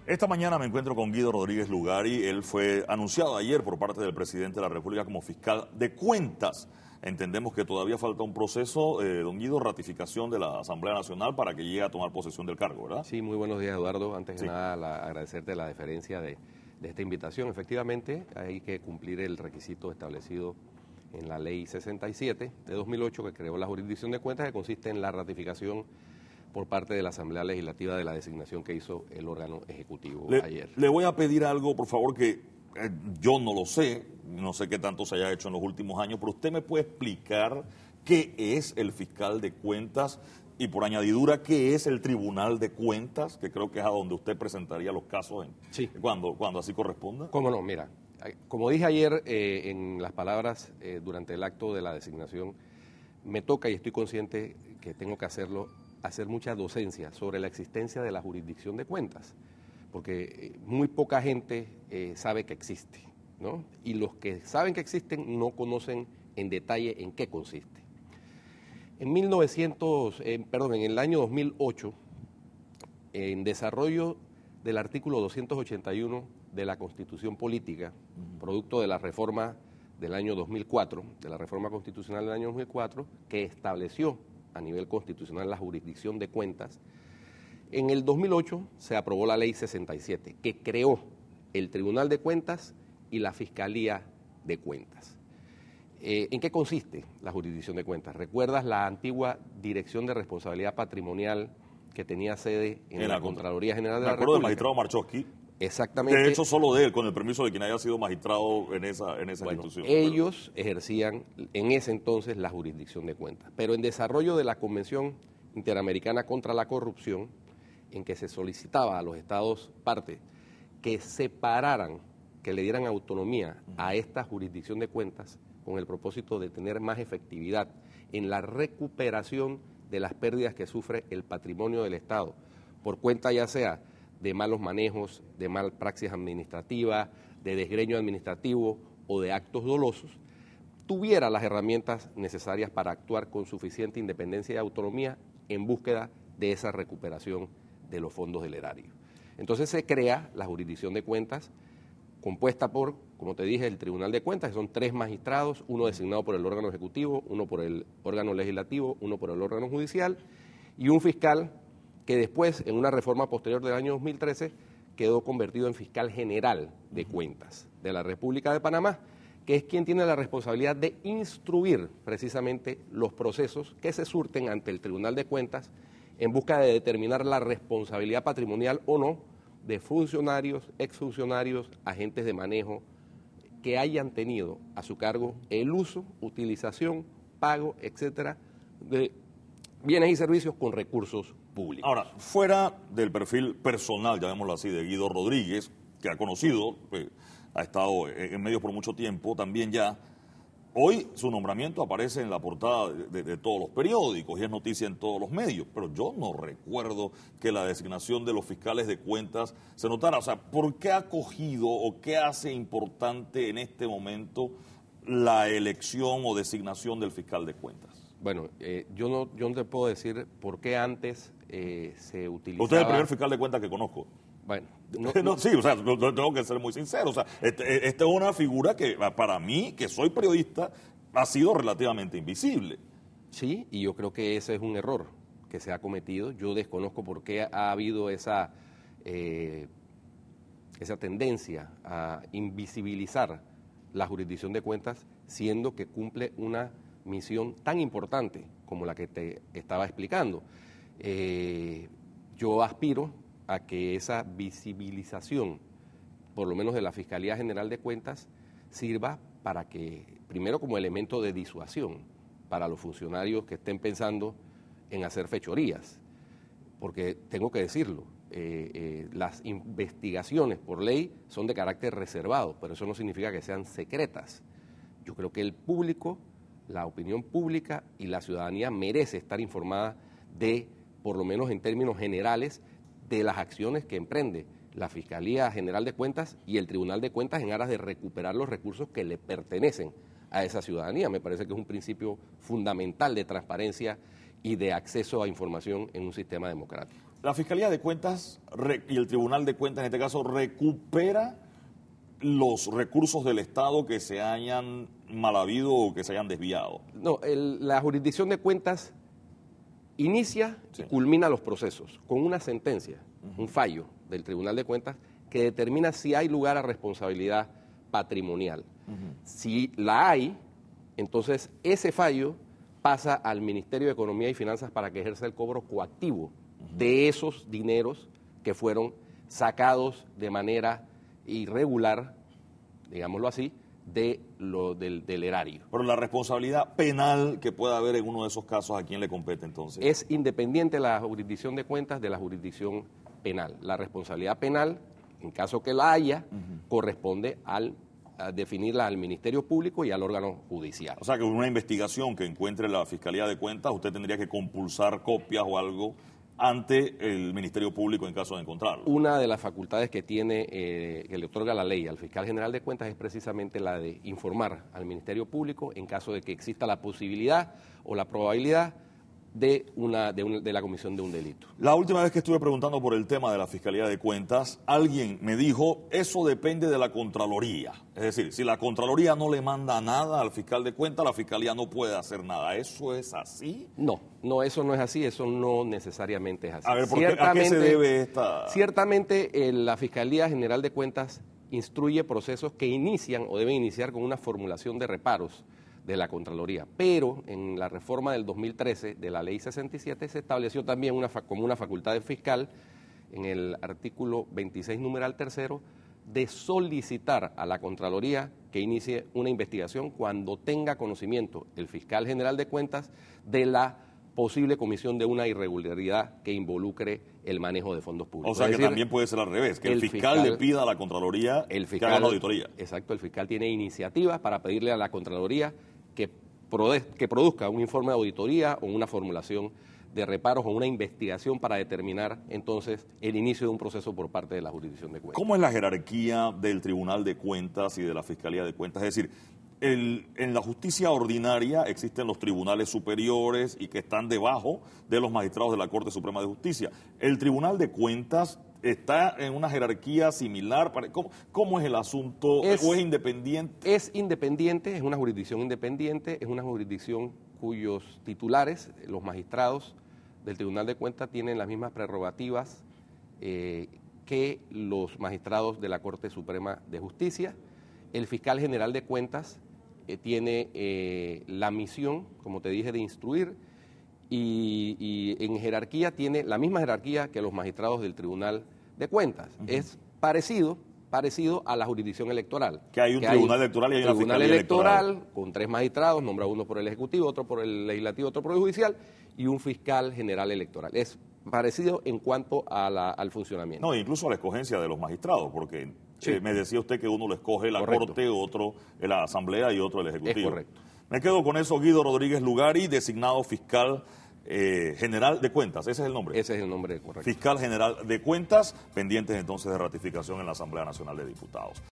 Esta mañana me encuentro con Guido Rodríguez Lugari. Él fue anunciado ayer por parte del presidente de la República como fiscal de cuentas. Entendemos que todavía falta un proceso, don Guido, ratificación de la Asamblea Nacional para que llegue a tomar posesión del cargo, ¿verdad? Sí, muy buenos días, Eduardo. Antes de nada, agradecerte la deferencia de esta invitación. Efectivamente, hay que cumplir el requisito establecido en la Ley 67 de 2008, que creó la jurisdicción de cuentas, que consiste en la ratificación por parte de la Asamblea Legislativa de la designación que hizo el órgano ejecutivo ayer. Le voy a pedir algo, por favor, que yo no lo sé, no sé qué tanto se haya hecho en los últimos años, pero usted me puede explicar qué es el fiscal de cuentas y, por añadidura, qué es el Tribunal de Cuentas, que creo que es a donde usted presentaría los casos cuando así corresponda. Cómo no, mira, como dije ayer en las palabras durante el acto de la designación, me toca y estoy consciente que tengo que hacer mucha docencia sobre la existencia de la jurisdicción de cuentas, porque muy poca gente sabe que existe, ¿no? Y los que saben que existen no conocen en detalle en qué consiste. En el año 2008, en desarrollo del artículo 281 de la Constitución Política, producto de la reforma del año 2004, de la reforma constitucional del año 2004, que estableció a nivel constitucional la jurisdicción de cuentas, en el 2008 se aprobó la Ley 67, que creó el Tribunal de Cuentas y la Fiscalía de Cuentas. ¿En qué consiste la jurisdicción de cuentas? ¿Recuerdas la antigua Dirección de Responsabilidad Patrimonial que tenía sede en la Contraloría General de la República? Me acuerdo del magistrado Marchowski. Exactamente. De hecho, solo de él, con el permiso de quien haya sido magistrado en esa institución. Ellos ejercían en ese entonces la jurisdicción de cuentas. Pero en desarrollo de la Convención Interamericana contra la Corrupción, en que se solicitaba a los estados partes que separaran, que le dieran autonomía a esta jurisdicción de cuentas con el propósito de tener más efectividad en la recuperación de las pérdidas que sufre el patrimonio del Estado, por cuenta ya sea de malos manejos, de mal praxis administrativa, de desgreño administrativo o de actos dolosos, tuviera las herramientas necesarias para actuar con suficiente independencia y autonomía en búsqueda de esa recuperación de los fondos del erario. Entonces se crea la jurisdicción de cuentas, compuesta por, como te dije, el Tribunal de Cuentas, que son 3 magistrados, uno designado por el órgano ejecutivo, uno por el órgano legislativo, uno por el órgano judicial, y un fiscal que después, en una reforma posterior del año 2013, quedó convertido en fiscal general de cuentas de la República de Panamá, que es quien tiene la responsabilidad de instruir precisamente los procesos que se surten ante el Tribunal de Cuentas en busca de determinar la responsabilidad patrimonial o no de funcionarios, exfuncionarios, agentes de manejo que hayan tenido a su cargo el uso, utilización, pago, etcétera, de bienes y servicios con recursos públicos. Ahora, fuera del perfil personal, llamémoslo así, de Guido Rodríguez, que ha conocido, ha estado en medios por mucho tiempo, también ya, hoy su nombramiento aparece en la portada de todos los periódicos y es noticia en todos los medios, pero yo no recuerdo que la designación de los fiscales de cuentas se notara. O sea, ¿por qué ha cogido o qué hace importante en este momento la elección o designación del fiscal de cuentas? Bueno, yo no te puedo decir por qué antes se utilizaba... Usted es el primer fiscal de cuentas que conozco. Bueno, sí, o sea, tengo que ser muy sincero. O sea, esta es una figura que para mí, que soy periodista, ha sido relativamente invisible. Sí, y yo creo que ese es un error que se ha cometido. Yo desconozco por qué ha habido esa tendencia a invisibilizar la jurisdicción de cuentas, siendo que cumple una misión tan importante como la que te estaba explicando. Yo aspiro a que esa visibilización, por lo menos de la Fiscalía General de Cuentas, sirva para que, primero como elemento de disuasión para los funcionarios que estén pensando en hacer fechorías, porque tengo que decirlo, las investigaciones por ley son de carácter reservado, pero eso no significa que sean secretas. Yo creo que el público, la opinión pública y la ciudadanía merece estar informada de, por lo menos en términos generales, de las acciones que emprende la Fiscalía General de Cuentas y el Tribunal de Cuentas en aras de recuperar los recursos que le pertenecen a esa ciudadanía. Me parece que es un principio fundamental de transparencia y de acceso a información en un sistema democrático. la Fiscalía de Cuentas y el Tribunal de Cuentas, en este caso, recupera los recursos del Estado que se hayan mal habido o que se hayan desviado. No, la jurisdicción de cuentas inicia y culmina los procesos con una sentencia, un fallo del Tribunal de Cuentas que determina si hay lugar a responsabilidad patrimonial. Si la hay, entonces ese fallo pasa al Ministerio de Economía y Finanzas para que ejerza el cobro coactivo de esos dineros que fueron sacados de manera irregular, digámoslo así, del erario. Pero la responsabilidad penal que pueda haber en uno de esos casos, ¿a quién le compete entonces? Es independiente la jurisdicción de cuentas de la jurisdicción penal. La responsabilidad penal, en caso que la haya, corresponde a definirla al Ministerio Público y al órgano judicial. O sea, que una investigación que encuentre la Fiscalía de Cuentas, usted tendría que compulsar copias o algo ante el Ministerio Público en caso de encontrarlo. Una de las facultades que tiene, que le otorga la ley al Fiscal General de Cuentas es precisamente la de informar al Ministerio Público en caso de que exista la posibilidad o la probabilidad de la comisión de un delito. La última vez que estuve preguntando por el tema de la Fiscalía de Cuentas, alguien me dijo, eso depende de la Contraloría. Es decir, si la Contraloría no le manda nada al fiscal de cuentas, la Fiscalía no puede hacer nada. ¿Eso es así? No, eso no es así, eso no necesariamente es así. A ver, ¿a qué se debe esta...? Ciertamente, la Fiscalía General de Cuentas instruye procesos que inician o deben iniciar con una formulación de reparos de la Contraloría, pero en la reforma del 2013 de la Ley 67 se estableció también como una facultad del fiscal, en el artículo 26, numeral 3, de solicitar a la Contraloría que inicie una investigación cuando tenga conocimiento el fiscal general de cuentas de la posible comisión de una irregularidad que involucre el manejo de fondos públicos. O sea, que también puede ser al revés, que el fiscal le pida a la Contraloría que haga la auditoría. Exacto, el fiscal tiene iniciativas para pedirle a la Contraloría que produzca un informe de auditoría o una formulación de reparos o una investigación para determinar entonces el inicio de un proceso por parte de la jurisdicción de cuentas. ¿Cómo es la jerarquía del Tribunal de Cuentas y de la Fiscalía de Cuentas? Es decir, en la justicia ordinaria existen los tribunales superiores y que están debajo de los magistrados de la Corte Suprema de Justicia. ¿El Tribunal de Cuentas está en una jerarquía similar? ¿Cómo es el asunto? ¿O es independiente? Es independiente, es una jurisdicción independiente, es una jurisdicción cuyos titulares, los magistrados del Tribunal de Cuentas, tienen las mismas prerrogativas que los magistrados de la Corte Suprema de Justicia. El fiscal general de cuentas tiene la misión, como te dije, de instruir y en jerarquía tiene la misma jerarquía que los magistrados del Tribunal de Cuentas. Es parecido a la jurisdicción electoral. Que hay un tribunal electoral y hay una fiscalía electoral. Con 3 magistrados, nombra uno por el Ejecutivo, otro por el Legislativo, otro por el Judicial, y un fiscal general electoral. Es parecido en cuanto al funcionamiento. No, incluso a la escogencia de los magistrados, porque me decía usted que uno lo escoge la Corte, otro la Asamblea y otro el Ejecutivo. Es correcto. Me quedo con eso. Guido Rodríguez Lugari, designado fiscal general de cuentas. ¿Ese es el nombre? Ese es el nombre correcto. Fiscal general de cuentas, pendientes entonces de ratificación en la Asamblea Nacional de Diputados.